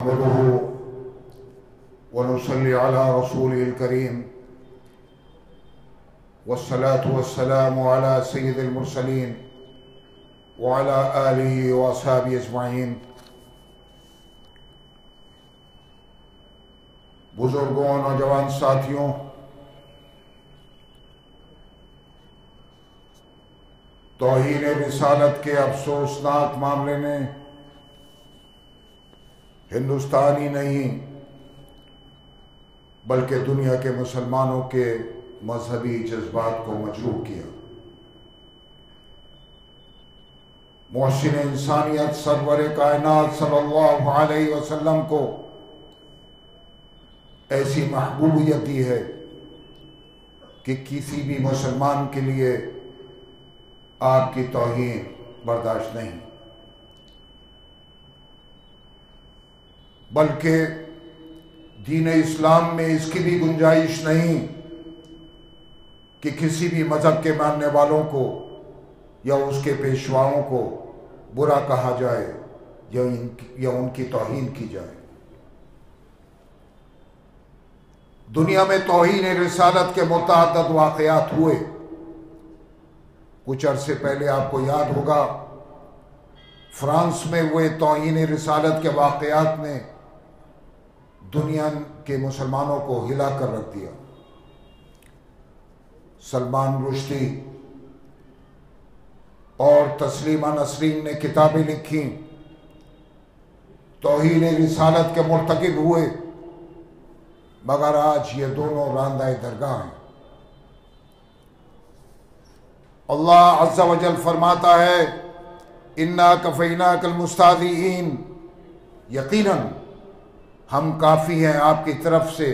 नहमदुहु व नुसल्ली अला रसूलिल करीम वस्सलातु वस्सलामु अला सय्यिदिल मुरसलीन व अला आलिहि व अस्हाबिहि अजमाइन। बुजुर्गों, नौजवान साथियों, तौहीन रिसालत के अफसोसनाक मामले में हिंदुस्तान ही नहीं बल्कि दुनिया के मुसलमानों के मजहबी जज्बात को मजरूह किया। मोहसिन इंसानियत सरवर कायनात सल्लल्लाहु अलैहि वसल्लम को ऐसी महबूबियत दी है कि किसी भी मुसलमान के लिए आपकी तौहीन बर्दाश्त नहीं, बल्कि दीन इस्लाम में इसकी भी गुंजाइश नहीं कि किसी भी मजहब के मानने वालों को या उसके पेशवाओं को बुरा कहा जाए या उनकी तौहीन की जाए। दुनिया में तौहीन रिसालत के मुतअद्दिद वाक़यात हुए। कुछ अरसे पहले आपको याद होगा फ्रांस में हुए तौहीन रिसालत के वाक़यात ने दुनिया के मुसलमानों को हिला कर रख दिया। सलमान रुश्दी और तस्लीमा नसरीन ने किताबें लिखी, तौहीन रिसालत के मुर्तकिब हुए, मगर आज ये दोनों रांदाए दरगाह हैं। अल्लाह अज़्ज़ा वजल फरमाता है, इन्ना कफ़ैना कल मुस्ताज़ीन, यकीनन हम काफ़ी हैं आपकी तरफ से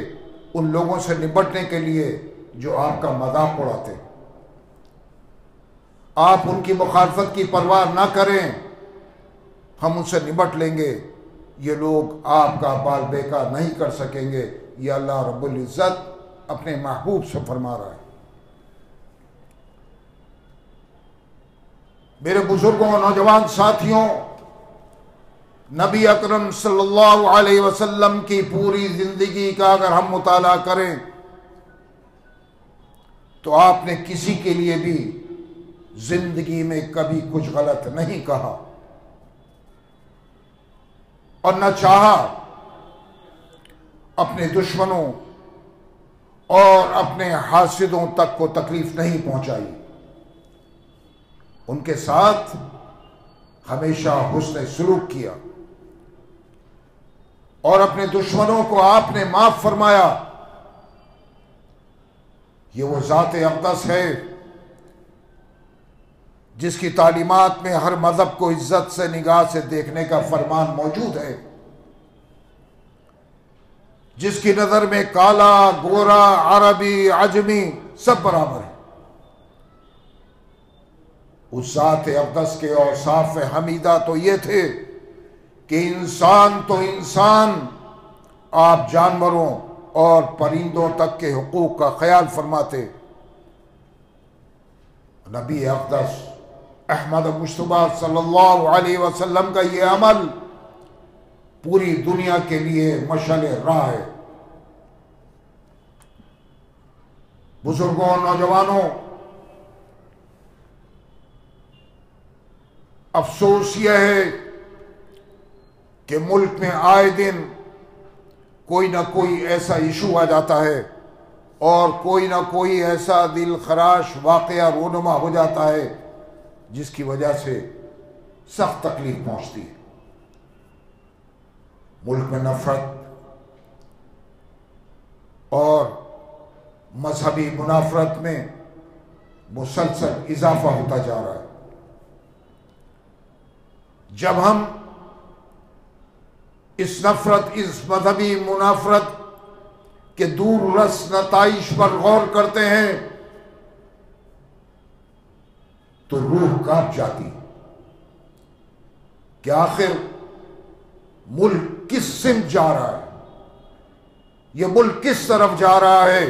उन लोगों से निपटने के लिए जो आपका मजाक उड़ाते। आप उनकी मुखालफत की परवाह ना करें, हम उनसे निपट लेंगे। ये लोग आपका बाल बेका नहीं कर सकेंगे। ये अल्लाह रब्बुल इज़्ज़त अपने महबूब से फरमा रहा है। मेरे बुजुर्गों, नौजवान साथियों, नबी अकरम सल्लल्लाहु अलैहि वसल्लम की पूरी जिंदगी का अगर हम मुताला करें तो आपने किसी के लिए भी जिंदगी में कभी कुछ गलत नहीं कहा और न चाहा। अपने दुश्मनों और अपने हासिदों तक को तकलीफ नहीं पहुंचाई। उनके साथ हमेशा हुस्न सुलूक किया और अपने दुश्मनों को आपने माफ फरमाया। ये वो ज़ात अक़दस है जिसकी तालीमात में हर मजहब को इज्जत से निगाह से देखने का फरमान मौजूद है, जिसकी नजर में काला, गोरा, अरबी, अजमी सब बराबर है। उस ज़ात अक़दस के औसाफ हमीदा तो ये थे कि इंसान तो इंसान, आप जानवरों और परिंदों तक के हुकूक का ख्याल फरमाते। नबी अक़दस अहमद मुस्तफ़ा सल्लल्लाहु अलैहि वसल्लम का ये अमल पूरी दुनिया के लिए मशाले राह है। बुजुर्गों, नौजवानों, अफसोस यह है कि मुल्क में आए दिन कोई ना कोई ऐसा इशू आ जाता है और कोई ना कोई ऐसा दिल खराश वाक़या रोनुमा हो जाता है जिसकी वजह से सख्त तकलीफ पहुंचती है। मुल्क में नफरत और मजहबी मुनाफरत में मुसलसल इजाफा होता जा रहा है। जब हम इस नफरत, इस मजहबी मुनाफरत के दूर रस नताइश पर गौर करते हैं तो रूह कांप जाती कि आखिर मुल्क किस सिमत जा रहा है, यह मुल्क किस तरफ जा रहा है।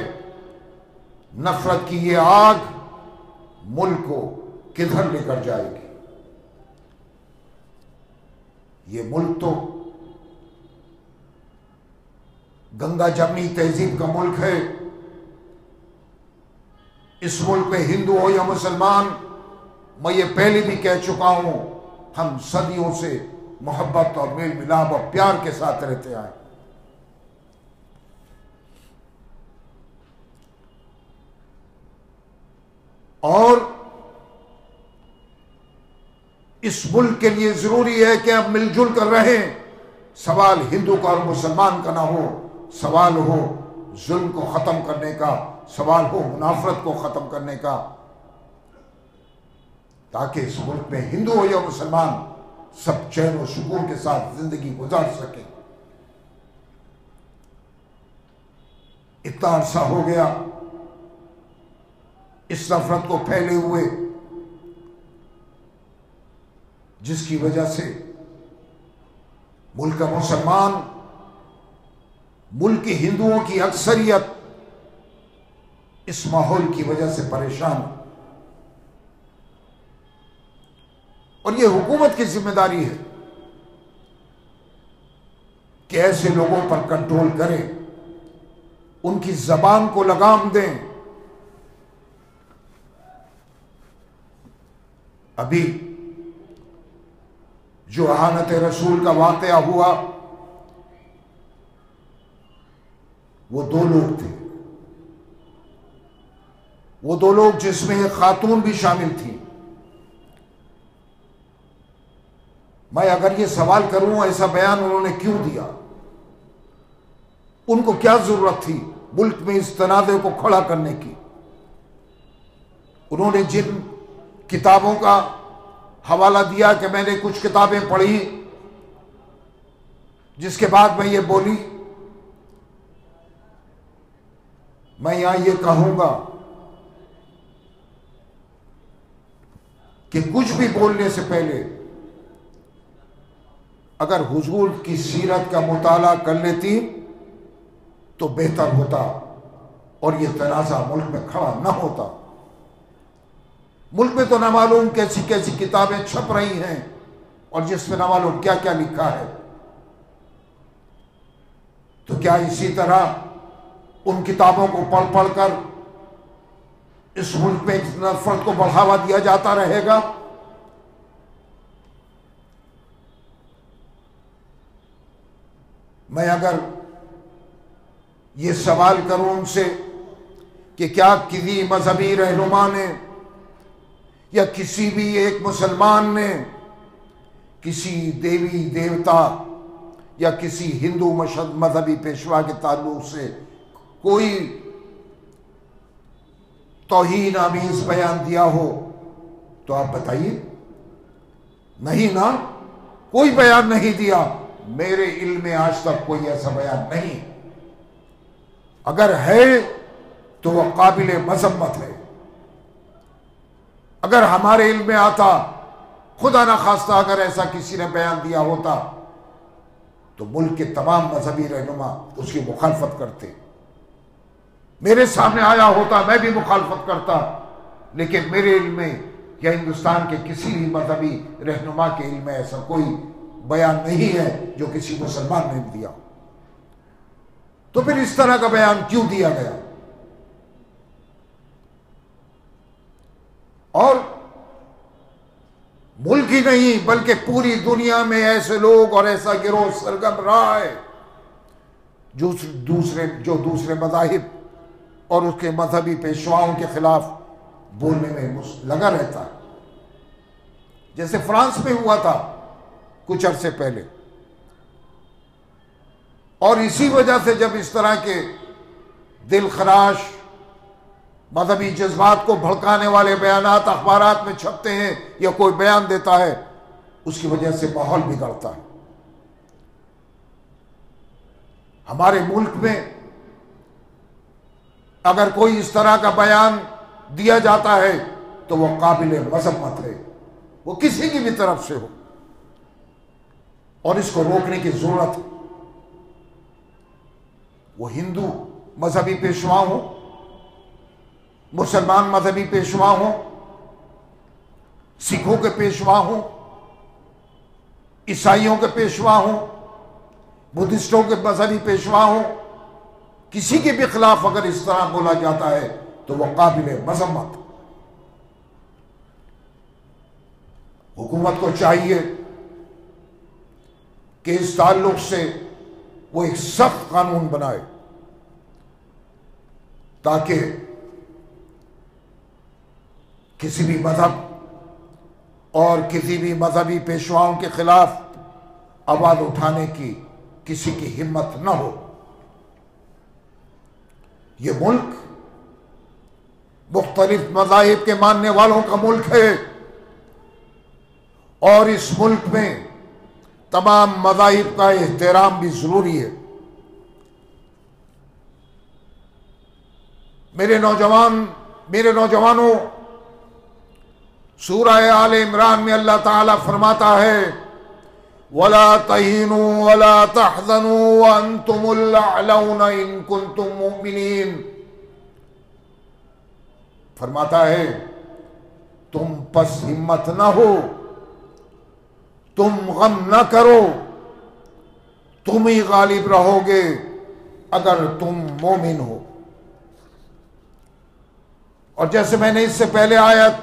नफरत की ये आग मुल्क को किधर लेकर जाएगी। ये मुल्क तो गंगा जमनी तहजीब का मुल्क है। इस मुल्क में हिंदू हो या मुसलमान, मैं ये पहले भी कह चुका हूं, हम सदियों से मोहब्बत और मेल मिलाप और प्यार के साथ रहते आए। और इस मुल्क के लिए जरूरी है कि अब मिलजुल कर रहें। सवाल हिंदू का और मुसलमान का ना हो, सवाल हो जुल्म को खत्म करने का, सवाल हो मुनाफरत को खत्म करने का, ताकि इस मुल्क में हिंदू हो या मुसलमान सब चैन और सुकून के साथ जिंदगी गुजार सके। इतना अरसा हो गया इस नफरत को फैले हुए, जिसकी वजह से मुल्क का मुसलमान, मुल्क के हिंदुओं की अक्सरियत इस माहौल की वजह से परेशान। और यह हुकूमत की जिम्मेदारी है कि ऐसे लोगों पर कंट्रोल करें, उनकी जबान को लगाम दें। अभी जो आनत रसूल का वाकया हुआ, वो दो लोग थे, वो दो लोग जिसमें एक खातून भी शामिल थी। मैं अगर ये सवाल करूं ऐसा बयान उन्होंने क्यों दिया, उनको क्या जरूरत थी मुल्क में इस तनाज़े को खड़ा करने की। उन्होंने जिन किताबों का हवाला दिया कि मैंने कुछ किताबें पढ़ी, जिसके बाद मैं ये बोली, मैं यहां ये कहूंगा कि कुछ भी बोलने से पहले अगर हुजूर की सीरत का मुताला कर लेती तो बेहतर होता और यह तनाज़ा मुल्क में खड़ा न होता। मुल्क में तो ना मालूम कैसी कैसी किताबें छप रही हैं और जिसमें ना मालूम क्या क्या लिखा है। तो क्या इसी तरह उन किताबों को पढ़ पढ़कर इस मुल्क में नफरत को बढ़ावा दिया जाता रहेगा? मैं अगर ये सवाल करूं उनसे कि क्या किसी मजहबी रहनुमा ने या किसी भी एक मुसलमान ने किसी देवी देवता या किसी हिंदू मजहबी पेशवा के ताल्लुक से कोई तौहीन आमीज बयान दिया हो, तो आप बताइए। नहीं ना, कोई बयान नहीं दिया। मेरे इल्म में आज तक कोई ऐसा बयान नहीं। अगर है तो वह काबिल मजम्मत है। अगर हमारे इल्म में आता, खुदा ना खास्ता अगर ऐसा किसी ने बयान दिया होता, तो मुल्क के तमाम मजहबी रहनुमा उसकी मुखालफत करते। मेरे सामने आया होता, मैं भी मुखालफत करता, लेकिन मेरे इल्म में या हिंदुस्तान के किसी भी मजहबी रहनुमा के इल्म में ऐसा कोई बयान नहीं है जो किसी मुसलमान ने दिया। तो फिर इस तरह का बयान क्यों दिया गया? और मुल्क ही नहीं बल्कि पूरी दुनिया में ऐसे लोग और ऐसा गिरोह सरगर्म रहा है जो दूसरे मज़ाहिब और उसके मजहबी पेशवाओं के खिलाफ बोलने में लगा रहता है। जैसे फ्रांस में हुआ था कुछ अरसे पहले। और इसी वजह से जब इस तरह के दिल खराश मजहबी जज्बात को भड़काने वाले बयानात अखबारात में छपते हैं या कोई बयान देता है, उसकी वजह से माहौल बिगड़ता है। हमारे मुल्क में अगर कोई इस तरह का बयान दिया जाता है तो वह काबिल मजम्मत है, वो किसी की भी तरफ से हो, और इसको रोकने की जरूरत है। वो हिंदू मजहबी पेशवा हो, मुसलमान मजहबी पेशवा हो, सिखों के पेशवा हो, ईसाइयों के पेशवा हो, बुद्धिस्टों के मजहबी पेशवा हो, किसी के भी खिलाफ अगर इस तरह बोला जाता है तो वह काबिल मजम्मत। हुकूमत को चाहिए कि इस ताल्लुक से वो एक सख्त कानून बनाए ताकि किसी भी मजहब और किसी भी मजहबी पेशवाओं के खिलाफ आवाज उठाने की किसी की हिम्मत न हो। यह मुल्क मुख्तलिफ मज़ाहिब के मानने वालों का मुल्क है और इस मुल्क में तमाम मज़ाहिब का एहतराम भी जरूरी है। मेरे नौजवानों, सूरह आल इमरान में अल्लाह ताला फरमाता है, वला तहीनु वला तहज़नु व अंतुमुल अअलौना इन कुंतुम मुमिनीन। फरमाता है तुम पस हिम्मत न हो, तुम गम न करो, तुम ही गालिब रहोगे अगर तुम मोमिन हो। और जैसे मैंने इससे पहले आयत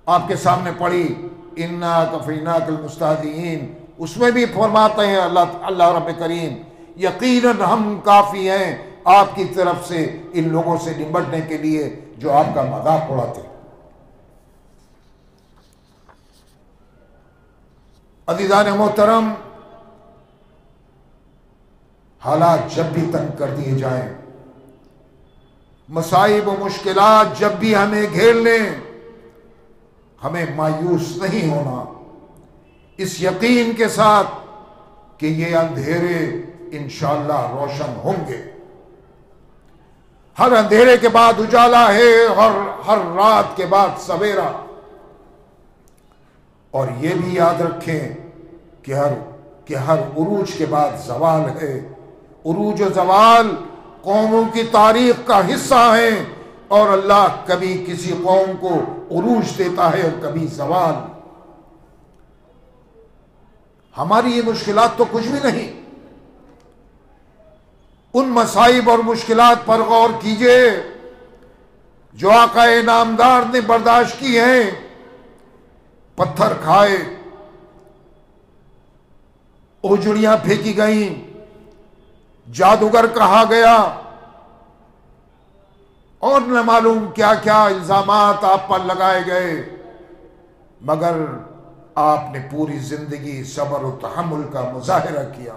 आपके सामने पढ़ी, इन्ना कफीना कल मुस्तादीन, उसमें भी फरमाते हैं अल्लाह रब्बे करीम, यकीनन हम काफी हैं आपकी तरफ से इन लोगों से निपटने के लिए जो आपका मजाक उड़ाते। अज़ीज़ान मोहतरम, हालात जब भी तंग कर दिए जाएं, मसाइब व मुश्किलात जब भी हमें घेर लें, हमें मायूस नहीं होना, इस यकीन के साथ कि ये अंधेरे इंशाअल्लाह रोशन होंगे। हर अंधेरे के बाद उजाला है और हर रात के बाद सवेरा। और ये भी याद रखें कि हर उरूज के बाद जवाल है। उरूज और जवाल कौमों की तारीख का हिस्सा है और अल्लाह कभी किसी कौम को उरूज देता है और कभी जवाल। हमारी ये मुश्किलात तो कुछ भी नहीं। उन मसाइब और मुश्किलात पर गौर कीजिए जो आकाए नामदार ने बर्दाश्त की हैं। पत्थर खाए, ओजड़ियां फेंकी गईं, जादूगर कहा गया और न मालूम क्या क्या इल्जामात आप पर लगाए गए, मगर आपने पूरी जिंदगी सब्र और तहम्मुल का मुजाहिरा किया।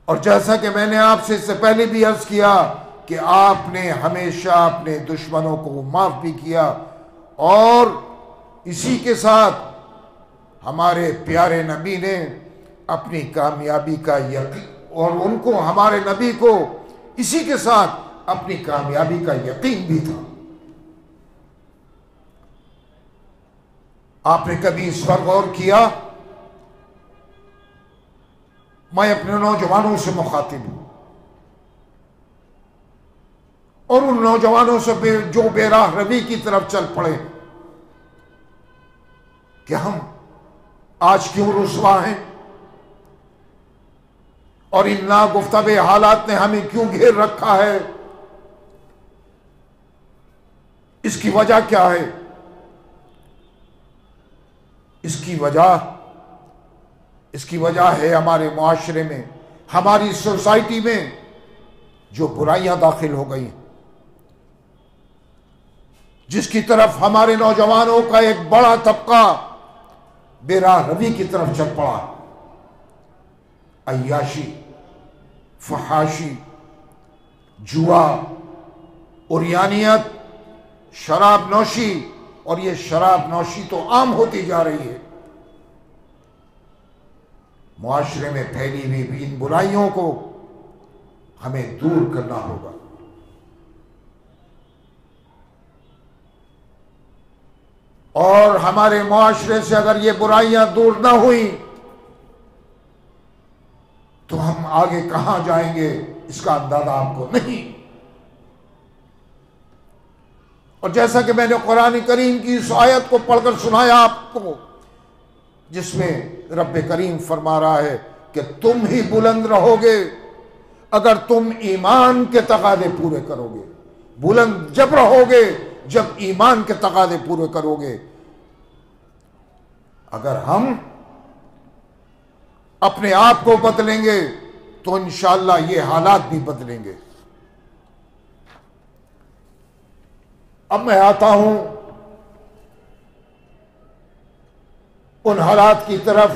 और जैसा कि मैंने आपसे इससे पहले भी अर्ज किया कि आपने हमेशा अपने दुश्मनों को माफ भी किया और इसी के साथ हमारे प्यारे नबी ने अपनी कामयाबी का यकीन और उनको, हमारे नबी को इसी के साथ अपनी कामयाबी का यकीन भी था। आपने कभी इस पर गौर किया? मैं अपने नौजवानों से मुखातिब हूं और उन नौजवानों से जो बेराह रवि की तरफ चल पड़े कि हम आज क्यों रुसवा हैं और इन नागुफ्ताबे हालात ने हमें क्यों घेर रखा है, इसकी वजह क्या है? इसकी वजह है हमारे मुआशरे में, हमारी सोसाइटी में जो बुराइयां दाखिल हो गई, जिसकी तरफ हमारे नौजवानों का एक बड़ा तबका बेराह रवी की तरफ चल पड़ा। अय्याशी, फहाशी, जुआ, उरियानियत, शराब नौशी, और ये शराब नौशी तो आम होती जा रही है। मुआशरे में फैली हुई इन बुराइयों को हमें दूर करना होगा। और हमारे मुआशरे से अगर ये बुराइयां दूर ना हुई तो हम आगे कहां जाएंगे इसका अंदाजा आपको नहीं। और जैसा कि मैंने कुरान करीम की इस आयत को पढ़कर सुनाया आपको, जिसमें रब्बे करीम फरमा रहा है, कि तुम ही बुलंद रहोगे अगर तुम ईमान के तकादे पूरे करोगे। बुलंद जब रहोगे जब ईमान के तकादे पूरे करोगे। अगर हम अपने आप को बदलेंगे तो इंशाअल्लाह ये हालात भी बदलेंगे। अब मैं आता हूं उन हालात की तरफ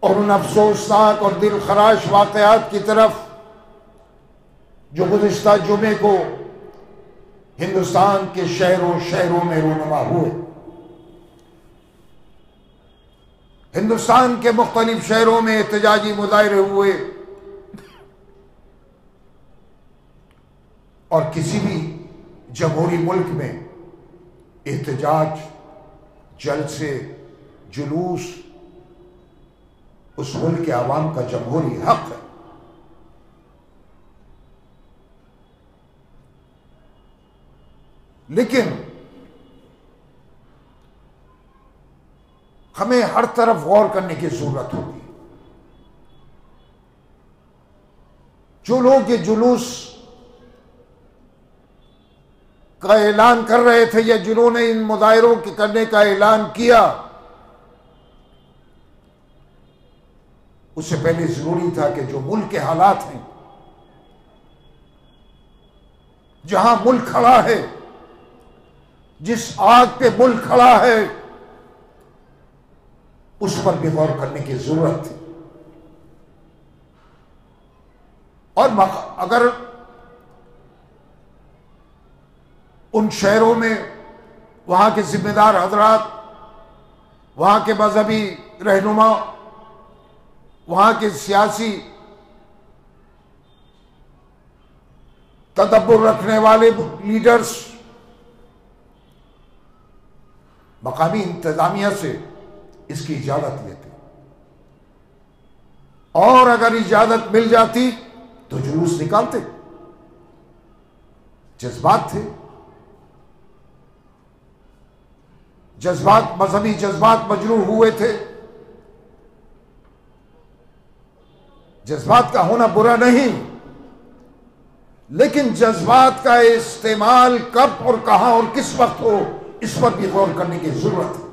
और उन अफसोसनाक और दिल खराश वाकयात की तरफ जो गुज़िश्ता जुमे को हिंदुस्तान के शहरों में रूनुमा हुए। हिंदुस्तान के मुख्तलिफ शहरों में एहतजाजी मुजाहरे हुए और किसी भी जमहूरी मुल्क में एहतजाज, जलसे, जुलूस उस मुल्क के आवाम का जमहूरी हक है। लेकिन हमें हर तरफ गौर करने की जरूरत होगी। जो लोग ये जुलूस का ऐलान कर रहे थे या जिन्होंने इन मुजाहिरों के करने का ऐलान किया, उससे पहले जरूरी था कि जो मुल्क के हालात हैं, जहां मुल्क खड़ा है, जिस आग पे मुल्क खड़ा है, उस पर भी गौर करने की जरूरत थी। और अगर उन शहरों में वहां के जिम्मेदार हजरात, वहां के मजहबी रहनुमा, वहां के सियासी तदब्बुर रखने वाले लीडर्स मकामी इंतजामिया से इसकी इजाजत लेते और अगर इजाजत मिल जाती तो जुलूस निकालते। जज्बात थे, जज्बात, मजहबी जज्बात मजरूह हुए थे। जज्बात का होना बुरा नहीं, लेकिन जज्बात का इस्तेमाल कब और कहां और किस वक्त हो, इस पर भी गौर करने की जरूरत है।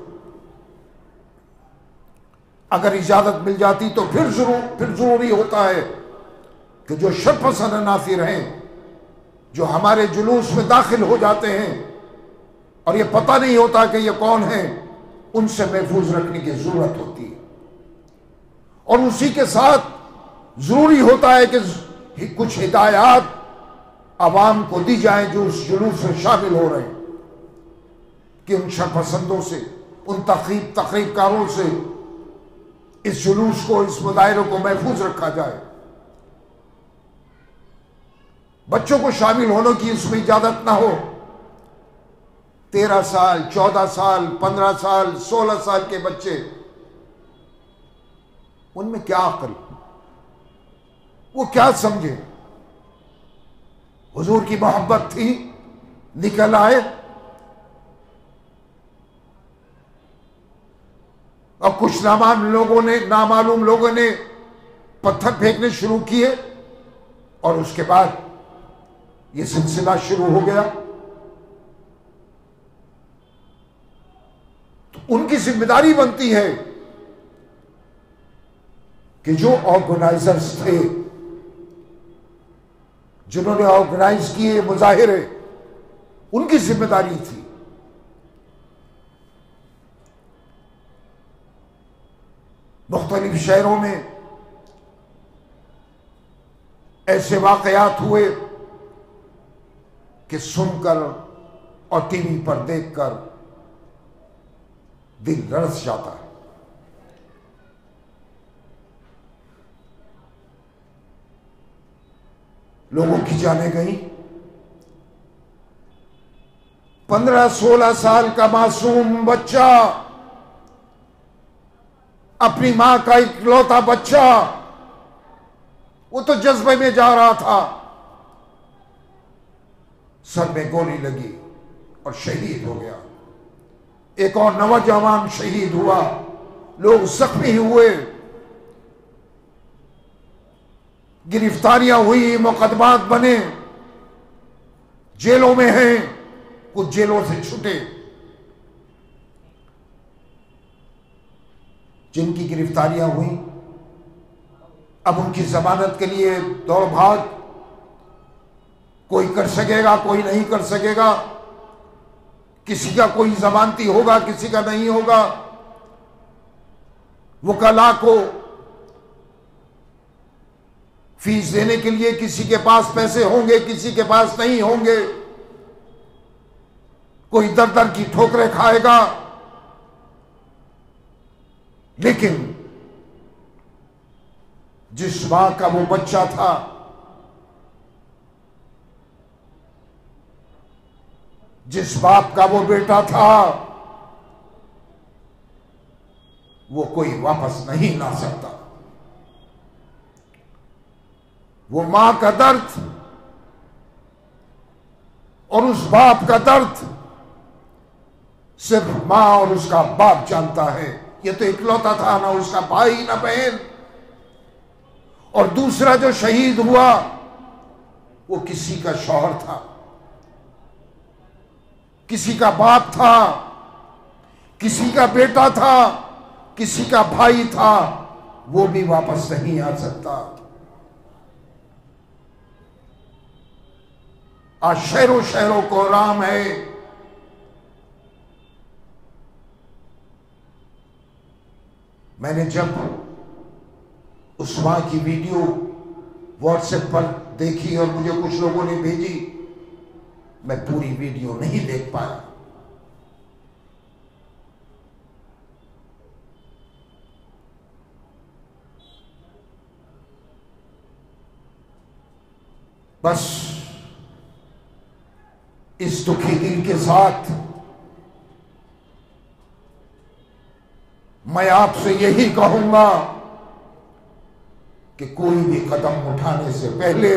अगर इजाजत मिल जाती तो फिर जरूरी होता है कि जो शरपसंद नासिर हैं, जो हमारे जुलूस में दाखिल हो जाते हैं और ये पता नहीं होता कि ये कौन है, उनसे महफूज रखने की जरूरत होती है। और उसी के साथ जरूरी होता है कि कुछ हिदायत आवाम को दी जाए जो उस जुलूस में शामिल हो रहे हैं, कि उन शरपसंदों से, उन तकरीबकारों से इस जुलूस को, इस मुजाहिरों को महफूज रखा जाए। बच्चों को शामिल होने की उसमें इजाजत ना हो। 13 साल, 14 साल, 15 साल, 16 साल के बच्चे, उनमें क्या अक्ल, वो क्या समझे? हुजूर की मोहब्बत थी, निकल आए और कुछ नामालूम लोगों ने पत्थर फेंकने शुरू किए और उसके बाद यह सिलसिला शुरू हो गया। तो उनकी जिम्मेदारी बनती है कि जो ऑर्गेनाइजर्स थे, जिन्होंने ऑर्गेनाइज किए मुजाहिरे, उनकी जिम्मेदारी थी मुख्तलिफ शहरों में ऐसे वाकयात हुए कि सुनकर और टीवी पर देखकर दिल लरस जाता है। लोगों की जाने गई। 15-16 साल का मासूम बच्चा, अपनी मां का इकलौता बच्चा, वो तो जज्बे में जा रहा था, सर में गोली लगी और शहीद हो गया। एक और नौजवान शहीद हुआ, लोग जख्मी हुए, गिरफ्तारियां हुई, मुकदमात बने, जेलों में हैं, कुछ जेलों से छूटे। जिनकी गिरफ्तारियां हुई अब उनकी जमानत के लिए दौड़ भाग, कोई कर सकेगा, कोई नहीं कर सकेगा, किसी का कोई जमानती होगा, किसी का नहीं होगा। वकला को फीस देने के लिए किसी के पास पैसे होंगे, किसी के पास नहीं होंगे, कोई दर दर की ठोकरें खाएगा। लेकिन जिस मां का वो बच्चा था, जिस बाप का वो बेटा था, वो कोई वापस नहीं ला सकता। वो मां का दर्द और उस बाप का दर्द सिर्फ मां और उसका बाप जानता है। ये तो इकलौता था, ना उसका भाई ना बहन। और दूसरा जो शहीद हुआ वो किसी का शौहर था, किसी का बाप था, किसी का बेटा था, किसी का भाई था। वो भी वापस नहीं आ सकता। आज शहरों शहरों को आराम है। मैंने जब उस मां की वीडियो व्हाट्सएप पर देखी और मुझे कुछ लोगों ने भेजी, मैं पूरी वीडियो नहीं देख पाया। बस इस दुखी दिल के साथ मैं आपसे यही कहूंगा कि कोई भी कदम उठाने से पहले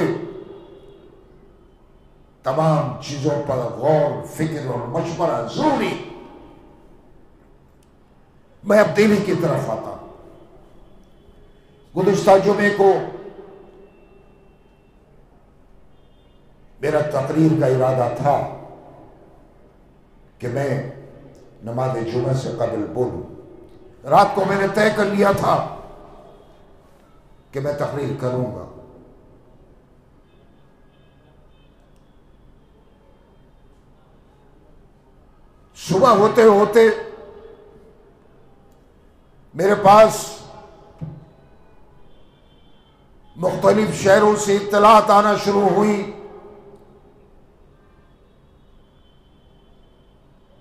तमाम चीजों पर गौर, फिक्र और मशवरा जरूरी। मैं अब दिल्ली की तरफ आता हूं। गुज़िश्ता जुमे को मेरा तकरीर का इरादा था कि मैं नमाज जुमे से कबल बोलूं। रात को मैंने तय कर लिया था कि मैं तकरीर करूंगा। सुबह होते होते मेरे पास मुख्तलिफ शहरों से इत्तलात आना शुरू हुई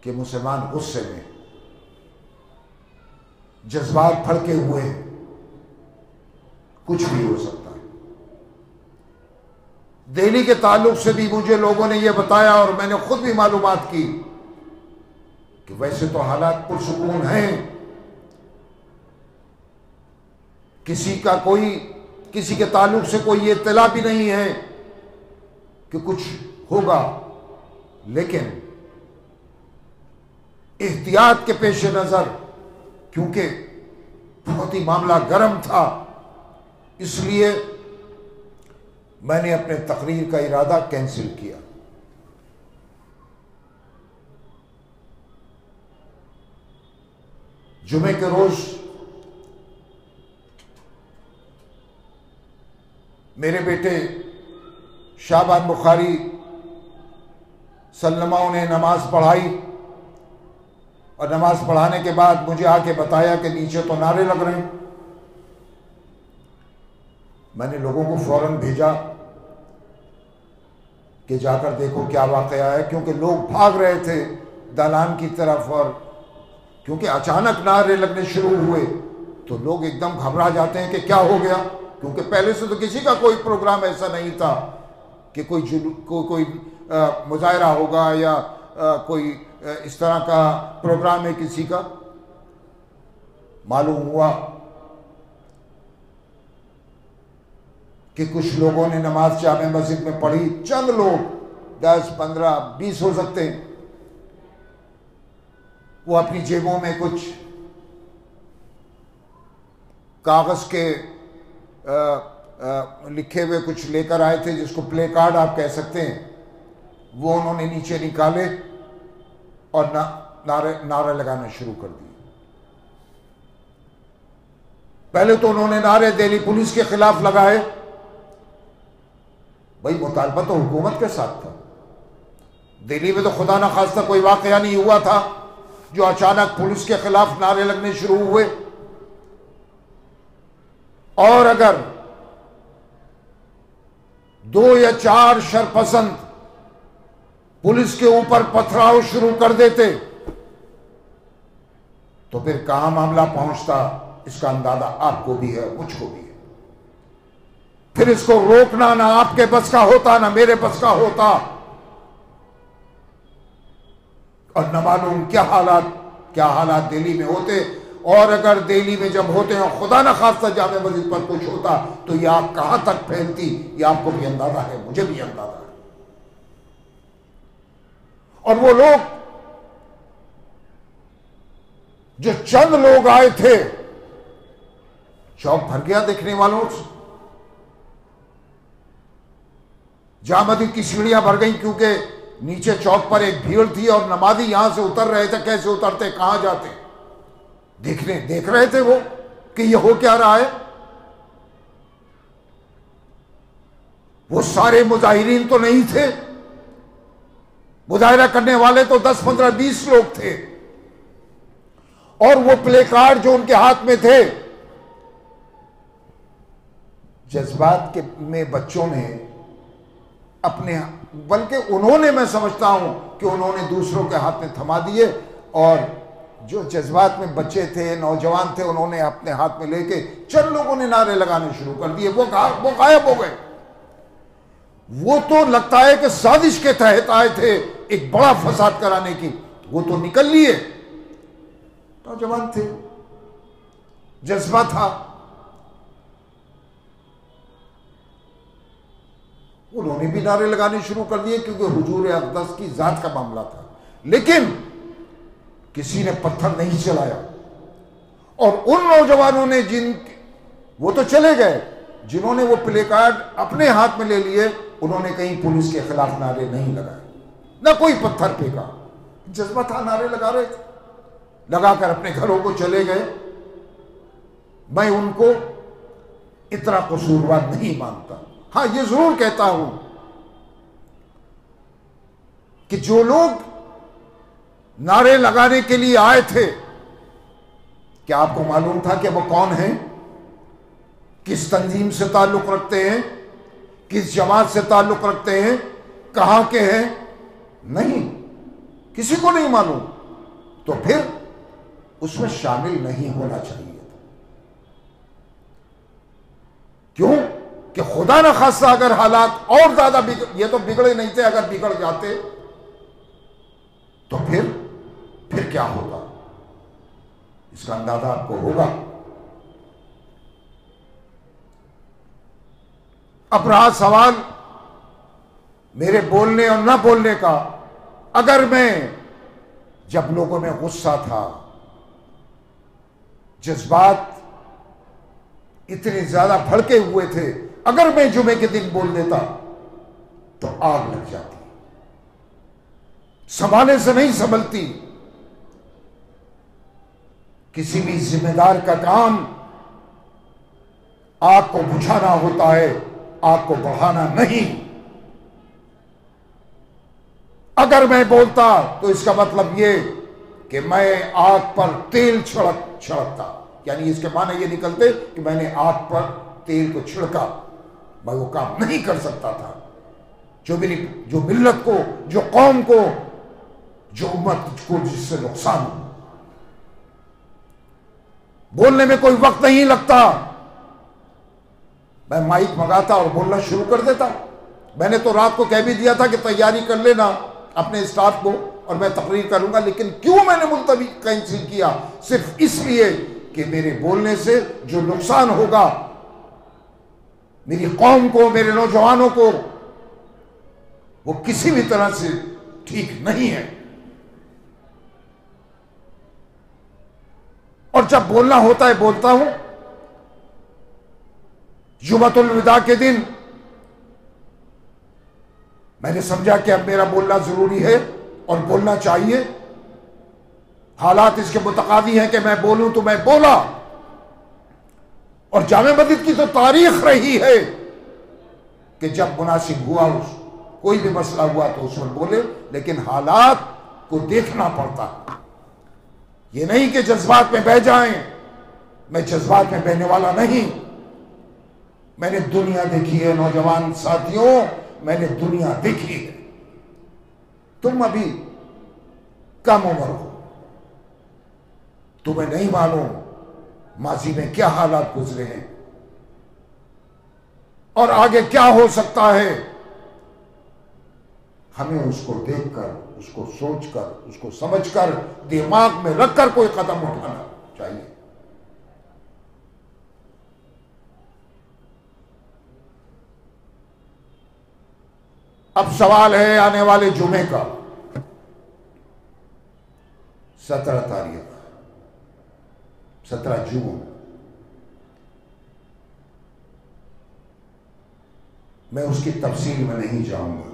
कि मुसलमान गुस्से में, जज्बात भड़के हुए, कुछ भी हो सकता है। दिल्ली के ताल्लुक से भी मुझे लोगों ने यह बताया और मैंने खुद भी मालूमात की कि वैसे तो हालात पुरसुकून हैं, किसी के ताल्लुक से कोई ये इत्तला भी नहीं है कि कुछ होगा, लेकिन एहतियात के पेश नजर, क्योंकि बहुत ही मामला गर्म था, इसलिए मैंने अपने तकरीर का इरादा कैंसिल किया। जुमे के रोज मेरे बेटे शाहबान बुखारी सल्लमा ने नमाज पढ़ाई और नमाज पढ़ाने के बाद मुझे आके बताया कि नीचे तो नारे लग रहे हैं। मैंने लोगों को फौरन भेजा कि जाकर देखो क्या वाकया है, क्योंकि लोग भाग रहे थे दालान की तरफ। और क्योंकि अचानक नारे लगने शुरू हुए तो लोग एकदम घबरा जाते हैं कि क्या हो गया, क्योंकि पहले से तो किसी का कोई प्रोग्राम ऐसा नहीं था कि कोई मुजाहरा होगा या कोई इस तरह का प्रोग्राम है किसी का। मालूम हुआ कि कुछ लोगों ने नमाज जामे मस्जिद में पढ़ी, चंद लोग, 10, 15, 20 हो सकते हैं, वो अपनी जेबों में कुछ कागज के लिखे हुए कुछ लेकर आए थे, जिसको प्ले कार्ड आप कह सकते हैं, वो उन्होंने नीचे निकाले और नारे लगाना शुरू कर दिए। पहले तो उन्होंने नारे दिल्ली पुलिस के खिलाफ लगाए। भाई मुतालबा तो हुकूमत के साथ था। दिल्ली में तो खुदा न खास्ता कोई वाकया नहीं हुआ था जो अचानक पुलिस के खिलाफ नारे लगने शुरू हुए। और अगर 2 या 4 शरपसंद पुलिस के ऊपर पथराव शुरू कर देते तो फिर कहां मामला पहुंचता, इसका अंदाजा आपको भी है, मुझको भी है। फिर इसको रोकना ना आपके बस का होता, ना मेरे बस का होता, और न मालूम क्या हालात दिल्ली में होते। और अगर दिल्ली में जब होते हैं खुदा न खास्ता जामे मस्जिद पर कुछ होता तो यह आग कहां तक फैलती, यह आपको भी अंदाजा है, मुझे भी अंदाजा है। और वो लोग, जो चंद लोग आए थे, चौक भर गया देखने वालों से। जामा मस्जिद की सीढ़ियां भर गई, क्योंकि नीचे चौक पर एक भीड़ थी और नमाजी यहां से उतर रहे थे। कैसे उतरते, कहां जाते, देख रहे थे वो कि ये हो क्या रहा है। वो सारे मुजाहिरीन तो नहीं थे, मुजाहिरा करने वाले तो 10, 15, 20 लोग थे। और वो प्ले कार्ड जो उनके हाथ में थे, जज्बात के में बच्चों ने अपने, बल्कि उन्होंने, मैं समझता हूं कि उन्होंने दूसरों के हाथ में थमा दिए, और जो जज्बात में बच्चे थे, नौजवान थे, उन्होंने अपने हाथ में लेके चंद लोगों ने नारे लगाने शुरू कर दिए। वो गायब हो गए। वो तो लगता है कि साजिश के तहत आए थे एक बड़ा फसाद कराने की, वो तो निकल लिए। नौजवान थे, जज्बा था, उन्होंने भी नारे लगाने शुरू कर दिए, क्योंकि हुजूर अक़दस की जात का मामला था। लेकिन किसी ने पत्थर नहीं चलाया। और उन नौजवानों ने वो तो चले गए, जिन्होंने वो प्ले कार्ड अपने हाथ में ले लिए, उन्होंने कहीं पुलिस के खिलाफ नारे नहीं लगाए, ना कोई पत्थर फेंका। जज्बा था, नारे लगा रहे थे, लगाकर अपने घरों को चले गए। मैं उनको इतना कसूरवार नहीं मानता। हां, ये जरूर कहता हूं कि जो लोग नारे लगाने के लिए आए थे, क्या आपको मालूम था कि वो कौन है, किस तंजीम से ताल्लुक रखते हैं, किस जमात से ताल्लुक रखते हैं, कहां के हैं? नहीं, किसी को नहीं मालूम। तो फिर उसमें शामिल नहीं होना चाहिए था। क्यों कि खुदा न खास्ता अगर हालात और ज्यादा ये तो बिगड़े नहीं थे, अगर बिगड़ जाते तो फिर क्या होगा, इसका अंदाजा आपको होगा। अब रहा सवाल मेरे बोलने और ना बोलने का। अगर मैं, जब लोगों में गुस्सा था, जज्बात इतने ज्यादा भड़के हुए थे, अगर मैं जुमे के दिन बोल देता तो आग लग जाती, संभालने से नहीं संभलती। किसी भी जिम्मेदार का काम आग को बुझाना होता है, आग को बढ़ाना नहीं। अगर मैं बोलता तो इसका मतलब यह कि मैं आग पर तेल छिड़कता, यानी इसके माने ये निकलते कि मैंने आग पर तेल को छिड़का। मैं वो काम नहीं कर सकता था जो मिल्लत को, जो कौम को, जो उम्मत को जिससे नुकसान हो। बोलने में कोई वक्त नहीं लगता, मैं माइक मंगाता और बोलना शुरू कर देता। मैंने तो रात को कह भी दिया था कि तैयारी कर लेना अपने स्टाफ को और मैं तकरीर करूंगा। लेकिन क्यों मैंने मुलतवी कैंसिल किया? सिर्फ इसलिए कि मेरे बोलने से जो नुकसान होगा मेरी कौम को, मेरे नौजवानों को, वो किसी भी तरह से ठीक नहीं है। और जब बोलना होता है बोलता हूं, जुमतुल विदा के दिन मैंने समझा कि अब मेरा बोलना जरूरी है और बोलना चाहिए। हालात इसके मुतकादी हैं कि मैं बोलूं तो मैं बोला। और जामे मस्जिद की तो तारीख रही है कि जब मुनासिब हुआ कोई भी मसला हुआ तो उसमें बोले, लेकिन हालात को देखना पड़ता। ये नहीं कि जज्बात में बह जाएं। मैं जज्बात में बहने वाला नहीं। मैंने दुनिया देखी है नौजवान साथियों, मैंने दुनिया देखी है। तुम अभी कम उम्र हो, तुम्हें नहीं मालूम माजी में क्या हालात गुजरे हैं और आगे क्या हो सकता है। हमें उसको देखकर, उसको सोचकर, उसको समझकर, दिमाग में रखकर कोई कदम उठाना चाहिए। अब सवाल है आने वाले जुमे का, 17 तारीख, 17 जून। मैं उसकी तफसील में नहीं जाऊंगा,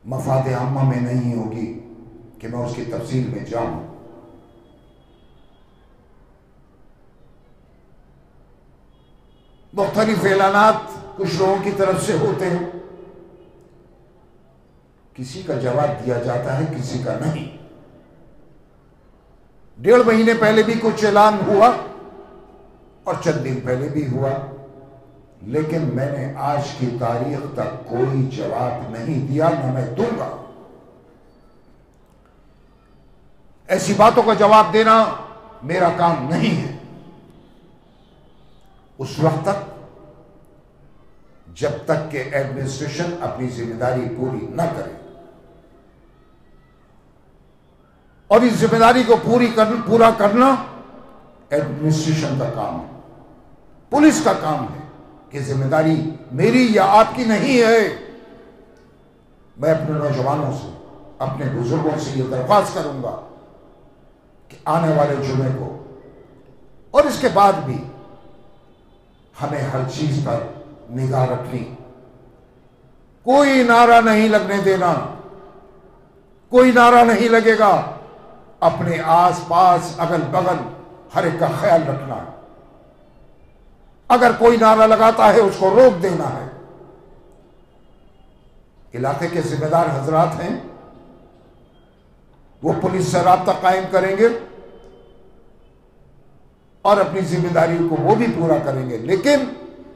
मफाद आम्मा में नहीं होगी कि मैं उसकी तफसील में जाऊं। मुख्तलिफ ऐलानात कुछ लोगों की तरफ से होते हैं, किसी का जवाब दिया जाता है, किसी का नहीं। 1.5 महीने पहले भी कुछ ऐलान हुआ और चंद दिन पहले भी हुआ, लेकिन मैंने आज की तारीख तक कोई जवाब नहीं दिया, न मैं दूंगा। ऐसी बातों का जवाब देना मेरा काम नहीं है। उस वक्त तक जब तक कि एडमिनिस्ट्रेशन अपनी जिम्मेदारी पूरी न करे, और इस जिम्मेदारी को पूरा करना एडमिनिस्ट्रेशन का काम है, पुलिस का काम है कि जिम्मेदारी मेरी या आपकी नहीं है। मैं अपने नौजवानों से, अपने बुजुर्गों से यह दरख्वास्त करूंगा कि आने वाले जुमे को और इसके बाद भी हमें हर चीज पर निगाह रखनी, कोई नारा नहीं लगने देना, कोई नारा नहीं लगेगा। अपने आस पास अगल बगल हर एक का ख्याल रखना है। अगर कोई नारा लगाता है उसको रोक देना है। इलाके के जिम्मेदार हजरात हैं, वो पुलिस से राब्ता कायम करेंगे और अपनी जिम्मेदारी को वो भी पूरा करेंगे, लेकिन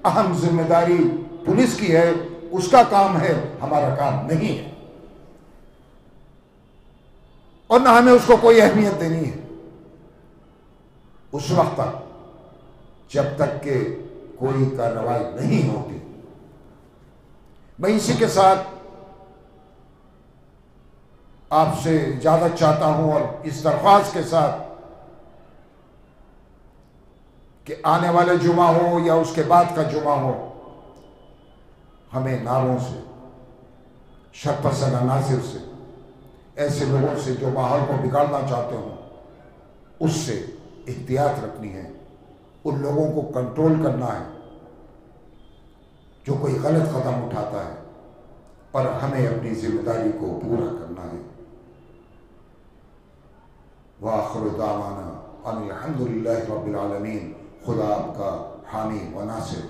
अहम जिम्मेदारी पुलिस की है, उसका काम है, हमारा काम नहीं है। और ना हमें उसको कोई अहमियत देनी है उस वक्त तक जब तक के कोई कार्रवाई नहीं होती। मैं इसी के साथ आपसे इजाजत चाहता हूं और इस दरख्वास्त के साथ कि आने वाले जुमा हो या उसके बाद का जुमा हो, हमें नारों से, शरपसंद अनासिर से, ऐसे लोगों से जो माहौल को बिगाड़ना चाहते हो, उससे एहतियात रखनी है। उन लोगों को कंट्रोल करना है जो कोई गलत कदम उठाता है, और हमें अपनी जिम्मेदारी को पूरा करना है। व आखिर दावाना अनिल हम्दुलिल्लाहि रब्बिल आलमीन। खुदा आपका हामी व नासिर।